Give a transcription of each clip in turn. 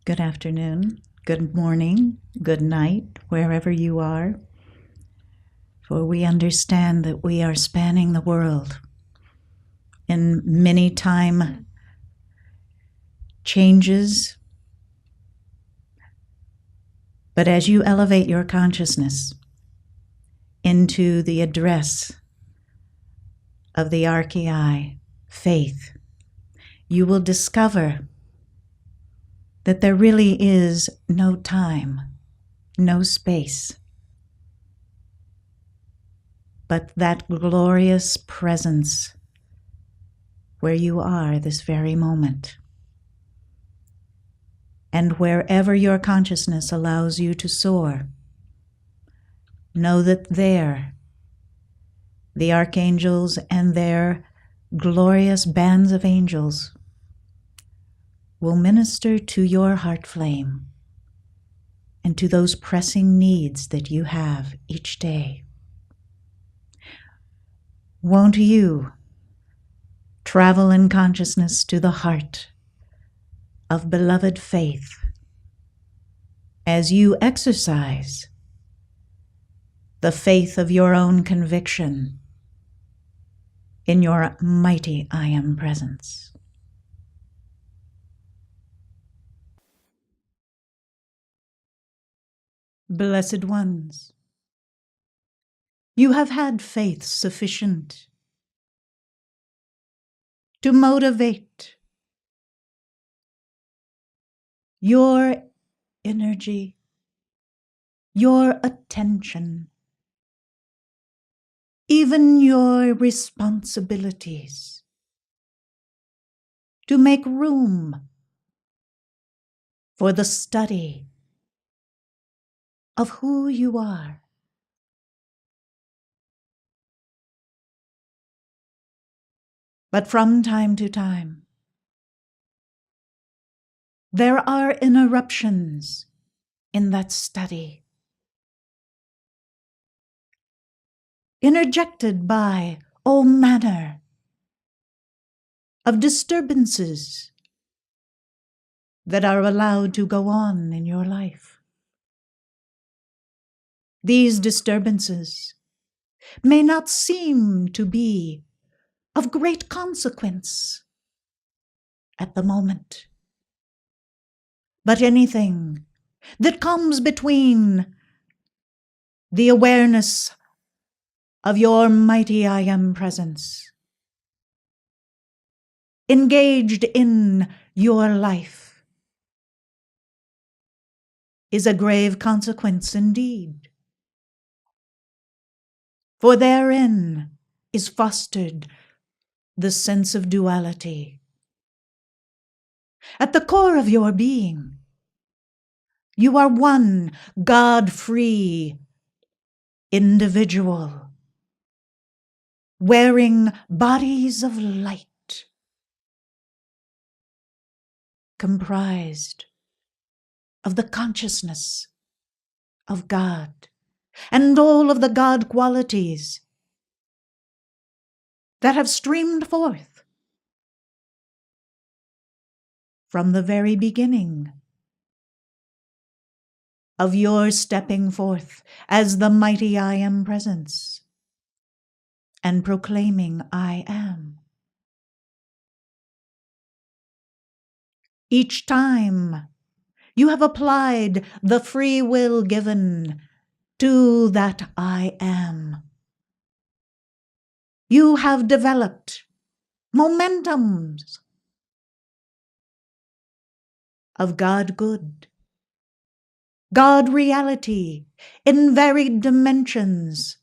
Good afternoon, good morning, good night, wherever you are. For we understand that we are spanning the world in many time changes. But as you elevate your consciousness into the address of the Archeia Faith, you will discover that there really is no time, no space, but that glorious presence where you are this very moment. And wherever your consciousness allows you to soar, know that there, the archangels and their glorious bands of angels will minister to your heart flame and to those pressing needs that you have each day. Won't you travel in consciousness to the heart of beloved faith as you exercise the faith of your own conviction in your mighty I Am presence? Blessed ones, you have had faith sufficient to motivate your energy, your attention, even your responsibilities, to make room for the study of who you are. But from time to time, there are interruptions in that study, interjected by all manner of disturbances that are allowed to go on in your life. These disturbances may not seem to be of great consequence at the moment, but anything that comes between the awareness of your mighty I Am presence engaged in your life is a grave consequence indeed. For therein is fostered the sense of duality. At the core of your being, you are one God-free individual, wearing bodies of light, comprised of the consciousness of God and all of the God qualities that have streamed forth from the very beginning of your stepping forth as the mighty I Am presence and proclaiming I am. Each time you have applied the free will given to that I am, you have developed momentums of God good, God reality in varied dimensions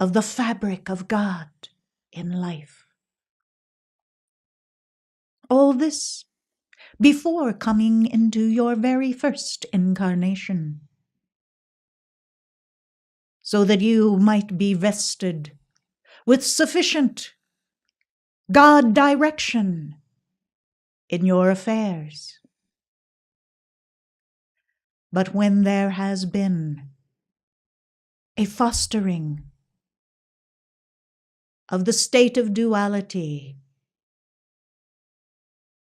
of the fabric of God in life. All this before coming into your very first incarnation, so that you might be vested with sufficient God direction in your affairs. But when there has been a fostering of the state of duality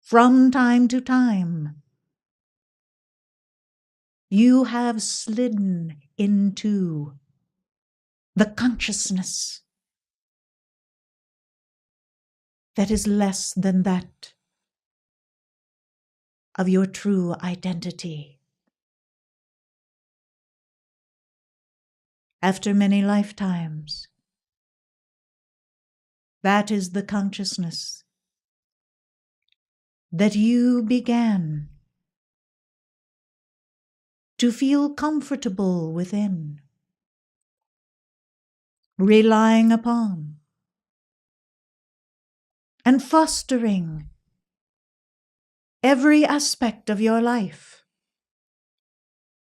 from time to time, You have slidden into the consciousness that is less than that of your true identity. After many lifetimes, that is the consciousness that you began to feel comfortable within, relying upon, and fostering every aspect of your life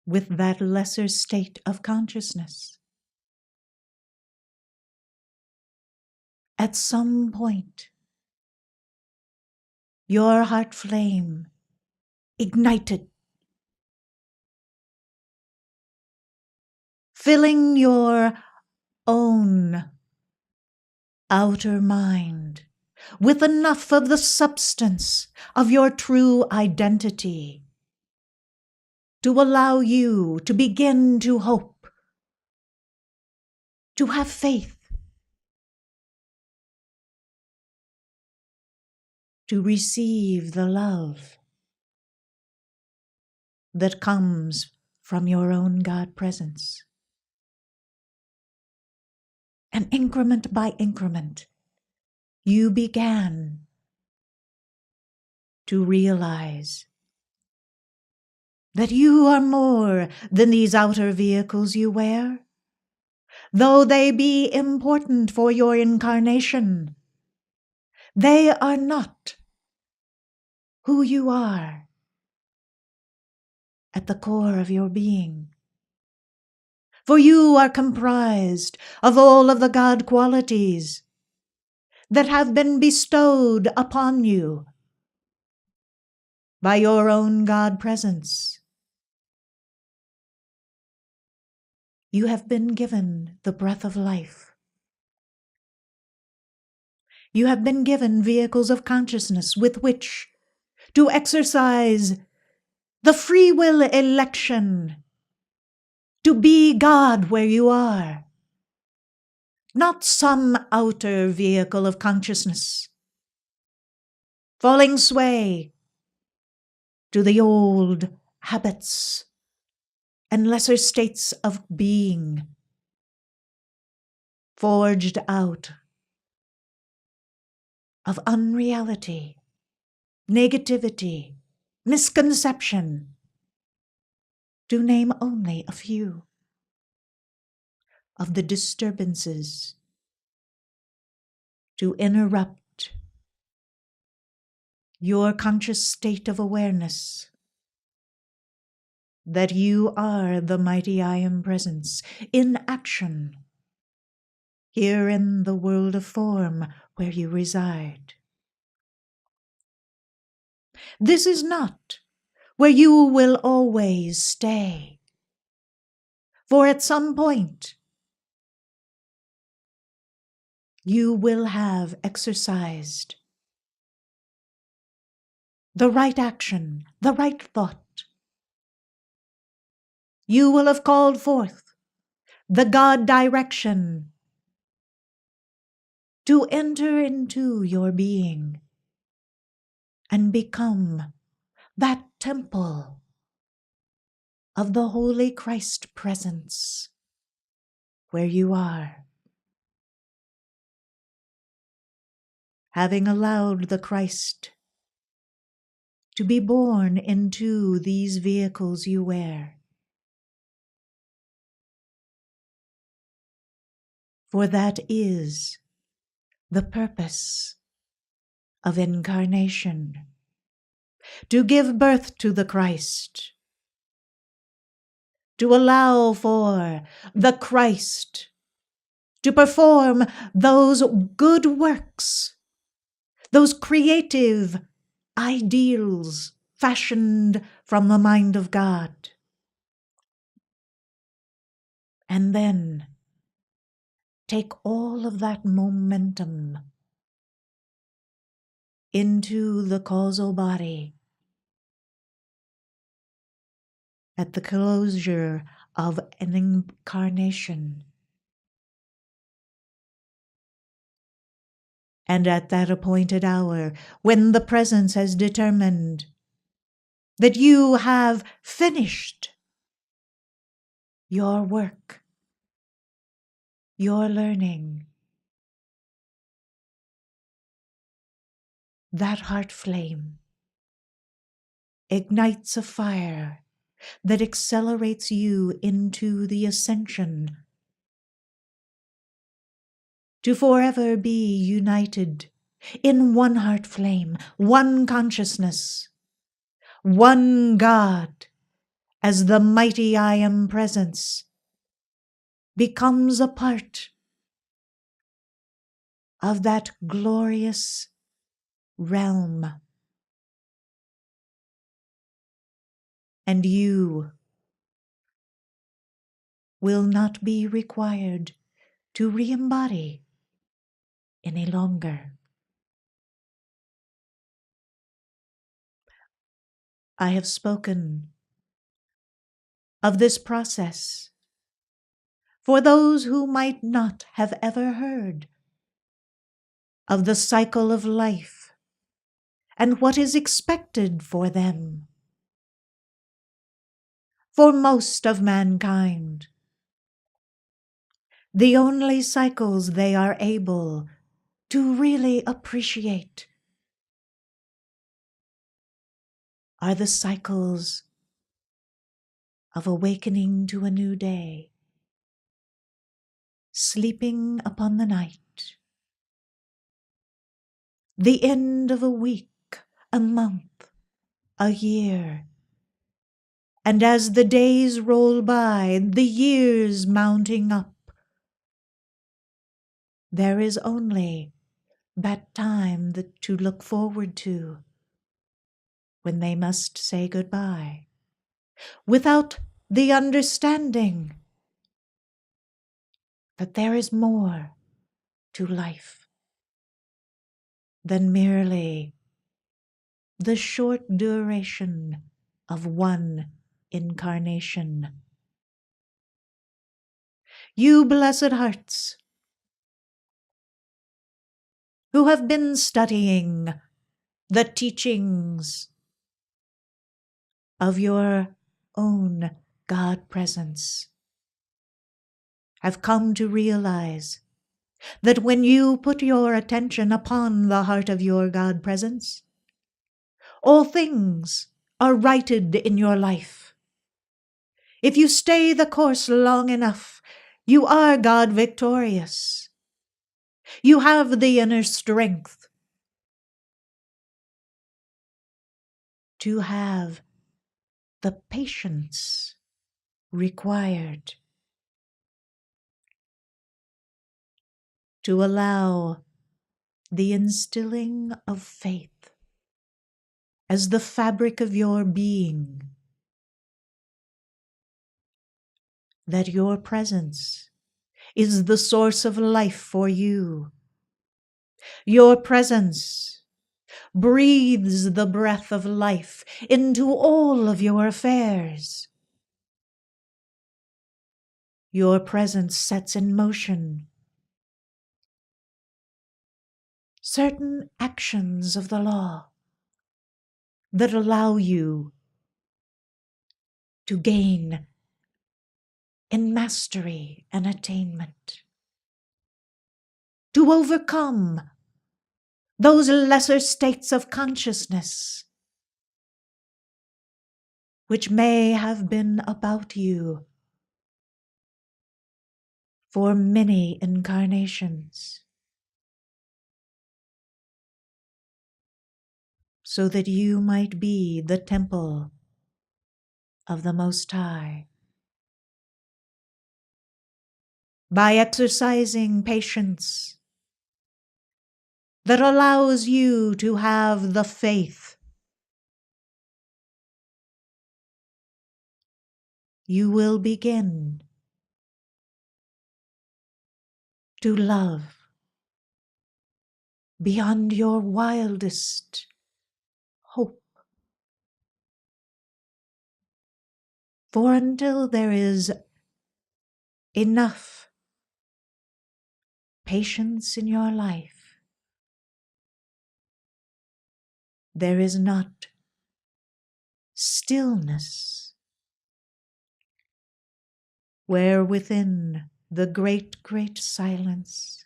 with that lesser state of consciousness. At some point, your heart flame ignited, filling your own outer mind with enough of the substance of your true identity to allow you to begin to hope, to have faith, to receive the love that comes from your own God presence. And increment by increment, you began to realize that you are more than these outer vehicles you wear, though they be important for your incarnation. They are not who you are at the core of your being. For you are comprised of all of the God qualities that have been bestowed upon you by your own God presence. You have been given the breath of life. You have been given vehicles of consciousness with which to exercise the free will election to be God where you are, not some outer vehicle of consciousness, falling sway to the old habits and lesser states of being, forged out of unreality, negativity, misconception, to name only a few of the disturbances to interrupt your conscious state of awareness that you are the mighty I Am Presence in action here in the world of form where you reside. This is not where you will always stay, for at some point you will have exercised the right action, the right thought. You will have called forth the God direction to enter into your being and become that temple of the Holy Christ presence where you are. Having allowed the Christ to be born into these vehicles you wear. For that is the purpose of incarnation, to give birth to the Christ, to allow for the Christ to perform those good works, those creative ideals fashioned from the mind of God. And then take all of that momentum into the causal body at the closure of an incarnation. And at that appointed hour, when the Presence has determined that you have finished your work, your learning, that heart flame ignites a fire that accelerates you into the ascension, to forever be united in one heart flame, one consciousness, one God, as the mighty I Am Presence becomes a part of that glorious realm. And you will not be required to re-embody any longer. I have spoken of this process for those who might not have ever heard of the cycle of life and what is expected for them. For most of mankind, the only cycles they are able to really appreciate are the cycles of awakening to a new day, sleeping upon the night, the end of a week, a month, a year, and as the days roll by, the years mounting up, there is only that time to look forward to when they must say goodbye, without the understanding that there is more to life than merely the short duration of one incarnation. You blessed hearts who have been studying the teachings of your own God presence have come to realize that when you put your attention upon the heart of your God presence, all things are righted in your life. If you stay the course long enough, you are God victorious. You have the inner strength to have the patience required to allow the instilling of faith as the fabric of your being, that your presence is the source of life for you. Your presence breathes the breath of life into all of your affairs. Your presence sets in motion certain actions of the law that allow you to gain in mastery and attainment, to overcome those lesser states of consciousness which may have been about you for many incarnations, so that you might be the temple of the Most High. By exercising patience that allows you to have the faith, you will begin to love beyond your wildest hope. For until there is enough patience in your life, there is not stillness, where within the great, great silence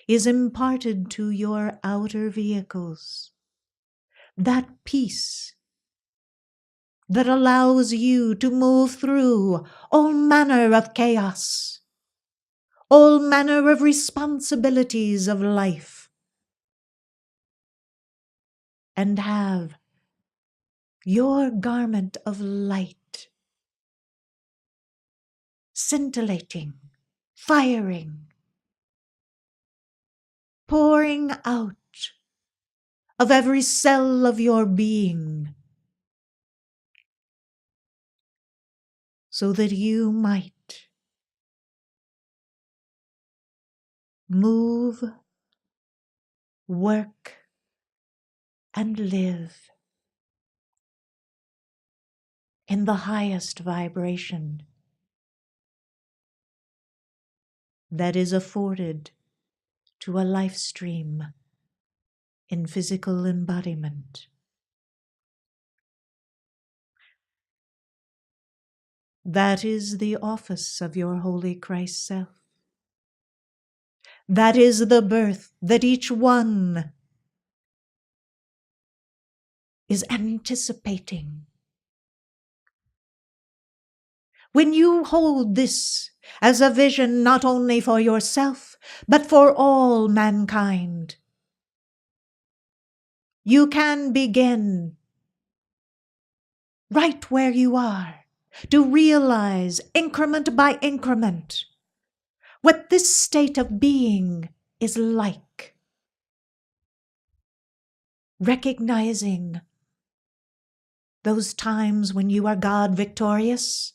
is imparted to your outer vehicles that peace that allows you to move through all manner of chaos, all manner of responsibilities of life, and have your garment of light scintillating, firing, pouring out of every cell of your being, so that you might move, work, and live in the highest vibration that is afforded to a life stream in physical embodiment. That is the office of your Holy Christ Self. That is the birth that each one is anticipating. When you hold this as a vision not only for yourself, but for all mankind, you can begin right where you are to realize, increment by increment, what this state of being is like. Recognizing those times when you are God victorious,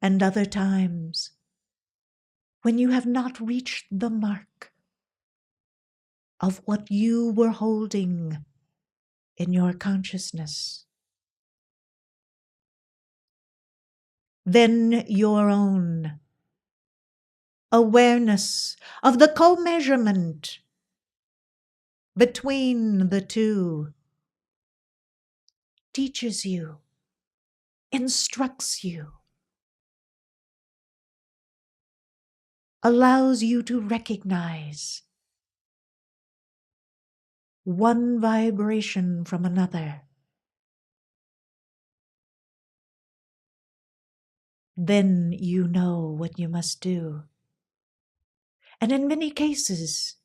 and other times when you have not reached the mark of what you were holding in your consciousness. Then your own awareness of the co-measurement between the two teaches you, instructs you, allows you to recognize one vibration from another. Then you know what you must do. And in many cases,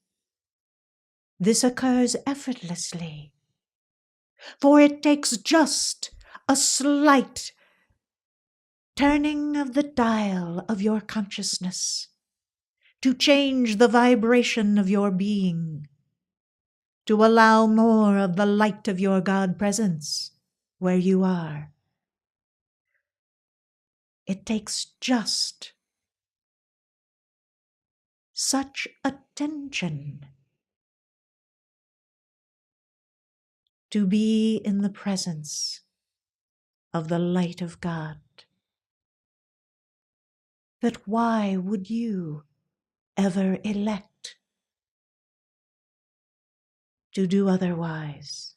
this occurs effortlessly, for it takes just a slight turning of the dial of your consciousness to change the vibration of your being, to allow more of the light of your God presence where you are. It takes just such attention to be in the presence of the light of God, that why would you ever elect to do otherwise?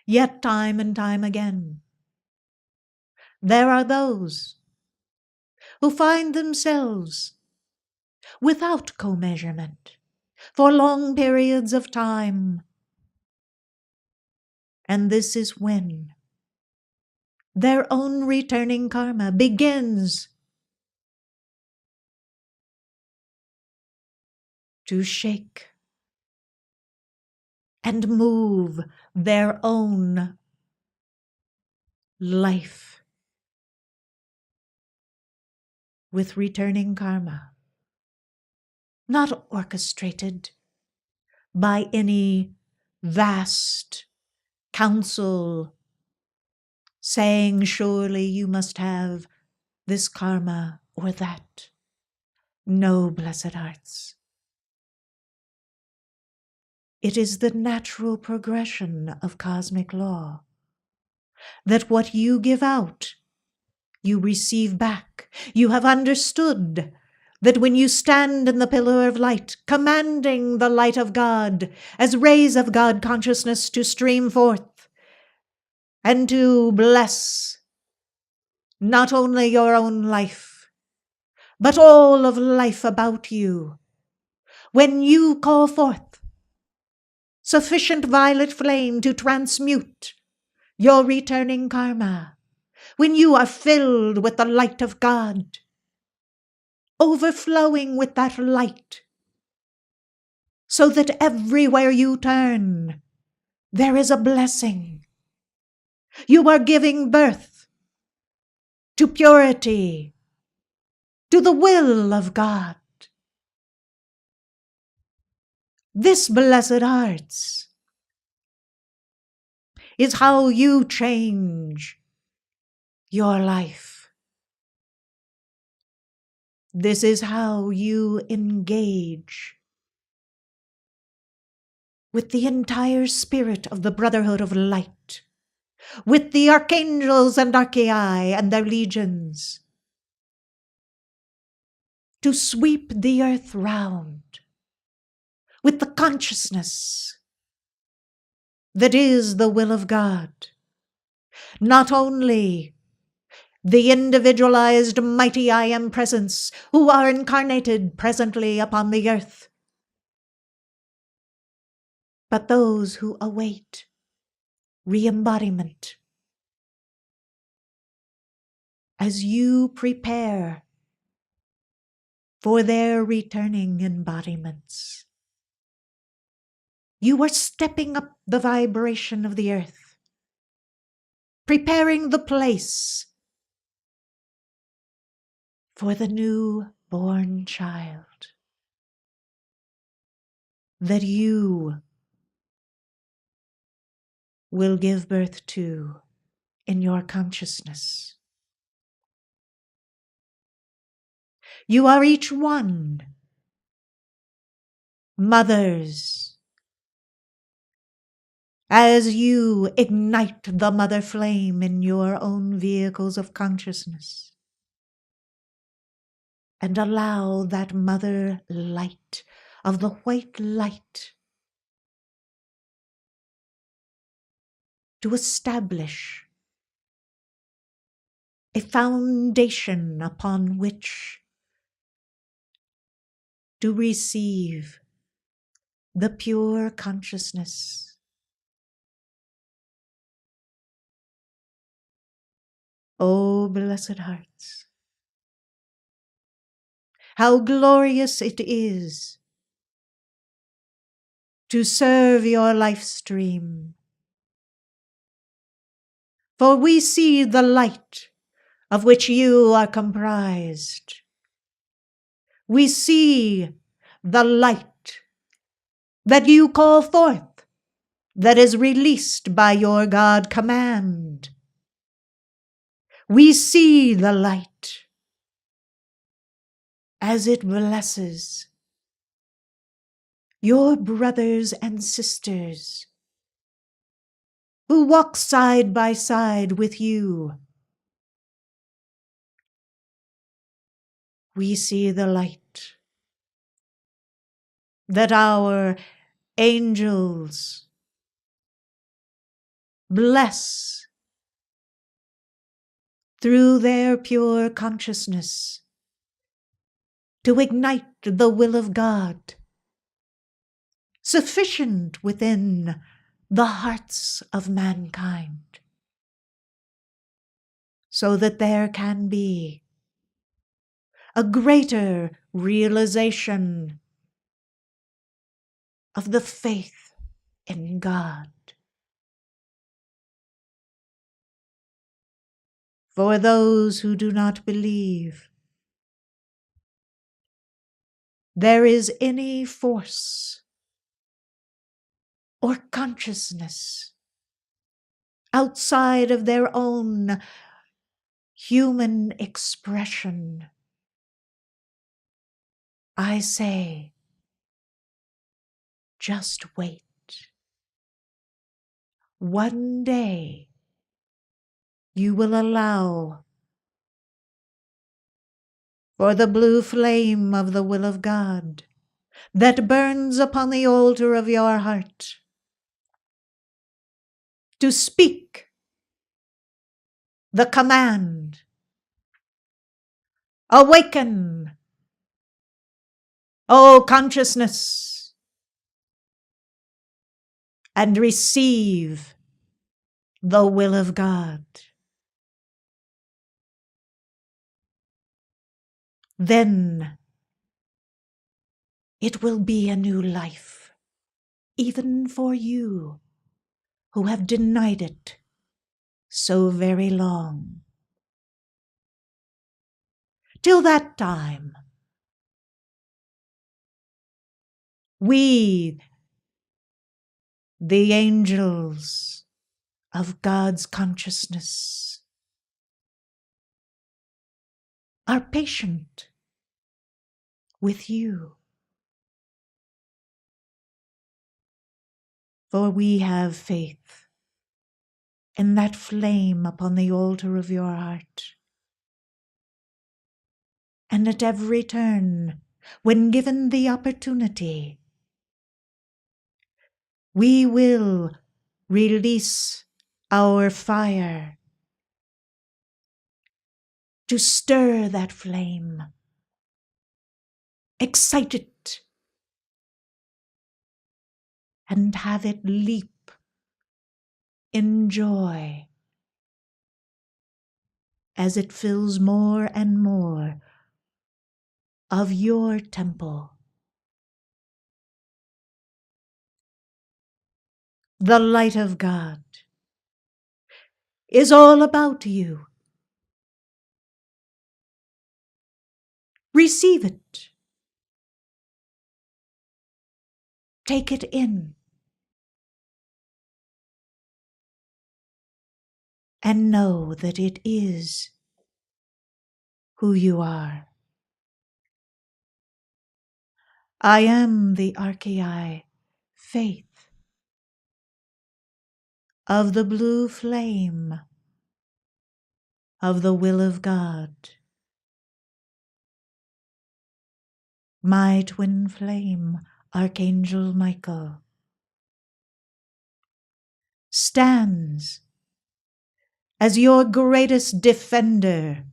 Yet time and time again, there are those who find themselves without co-measurement for long periods of time. And this is when their own returning karma begins to shake and move their own life with returning karma, not orchestrated by any vast council saying, surely you must have this karma or that. No, blessed hearts. It is the natural progression of cosmic law that what you give out, you receive back. You have understood that when you stand in the pillar of light, commanding the light of God as rays of God consciousness to stream forth and to bless not only your own life, but all of life about you, when you call forth sufficient violet flame to transmute your returning karma, when you are filled with the light of God, overflowing with that light, so that everywhere you turn, there is a blessing. You are giving birth to purity, to the will of God. This, blessed hearts, is how you change your life. This is how you engage with the entire spirit of the Brotherhood of Light, with the archangels and archei and their legions, to sweep the earth round with the consciousness that is the will of God. Not only the individualized mighty I Am presence who are incarnated presently upon the earth, but those who await re-embodiment as you prepare for their returning embodiments. You are stepping up the vibration of the earth, preparing the place for the new-born child that you will give birth to in your consciousness. You are each one mothers, as you ignite the mother flame in your own vehicles of consciousness and allow that mother light of the white light to establish a foundation upon which to receive the pure consciousness. Oh, blessed hearts, how glorious it is to serve your life stream. For we see the light of which you are comprised. We see the light that you call forth, that is released by your God command. We see the light as it blesses your brothers and sisters who walk side by side with you. We see the light that our angels bless through their pure consciousness to ignite the will of God, sufficient within the hearts of mankind, so that there can be a greater realization of the faith in God. For those who do not believe there is any force or consciousness outside of their own human expression, I say, just wait. one day you will allow for the blue flame of the will of God that burns upon the altar of your heart to speak the command, awaken, O consciousness, and receive the will of God. Then it will be a new life, even for you who have denied it so very long. Till that time, we, the angels of God's consciousness, are patient with you. For we have faith in that flame upon the altar of your heart. And at every turn, when given the opportunity, we will release our fire to stir that flame, excite it, and have it leap in joy as it fills more and more of your temple. The light of God is all about you. Receive it. Take it in. And know that it is who you are. I am the Archeia Faith of the blue flame of the will of God. My twin flame, Archangel Michael, stands as your greatest defender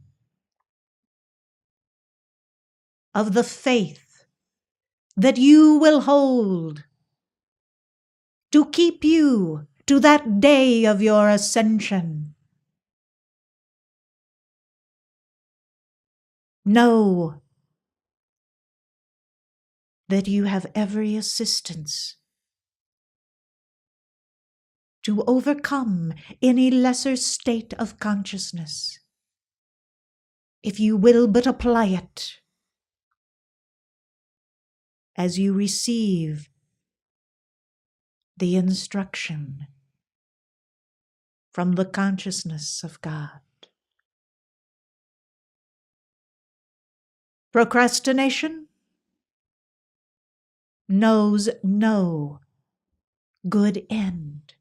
of the faith that you will hold to keep you to that day of your ascension. Know that you have every assistance to overcome any lesser state of consciousness, if you will but apply it as you receive the instruction from the consciousness of God. Procrastination knows no good end.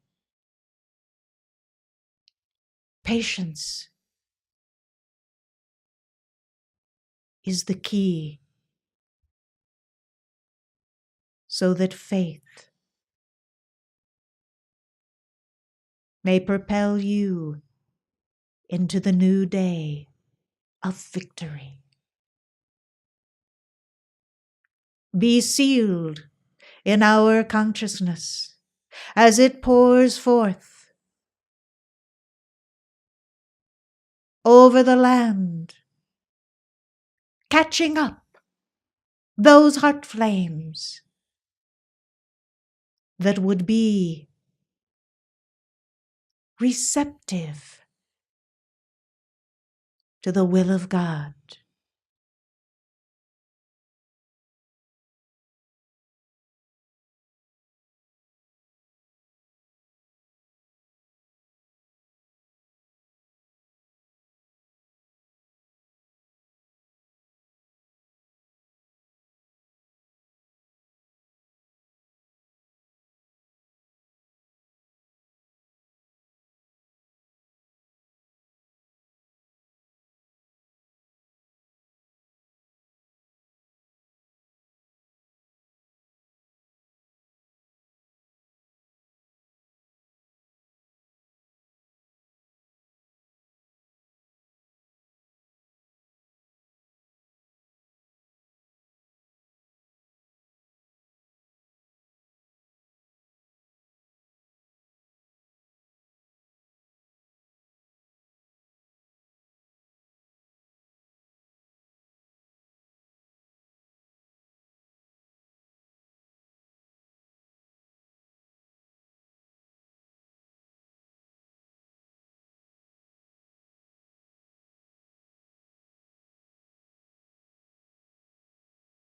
Patience is the key so that faith may propel you into the new day of victory. Be sealed in our consciousness as it pours forth over the land, catching up those heart flames that would be receptive to the will of God.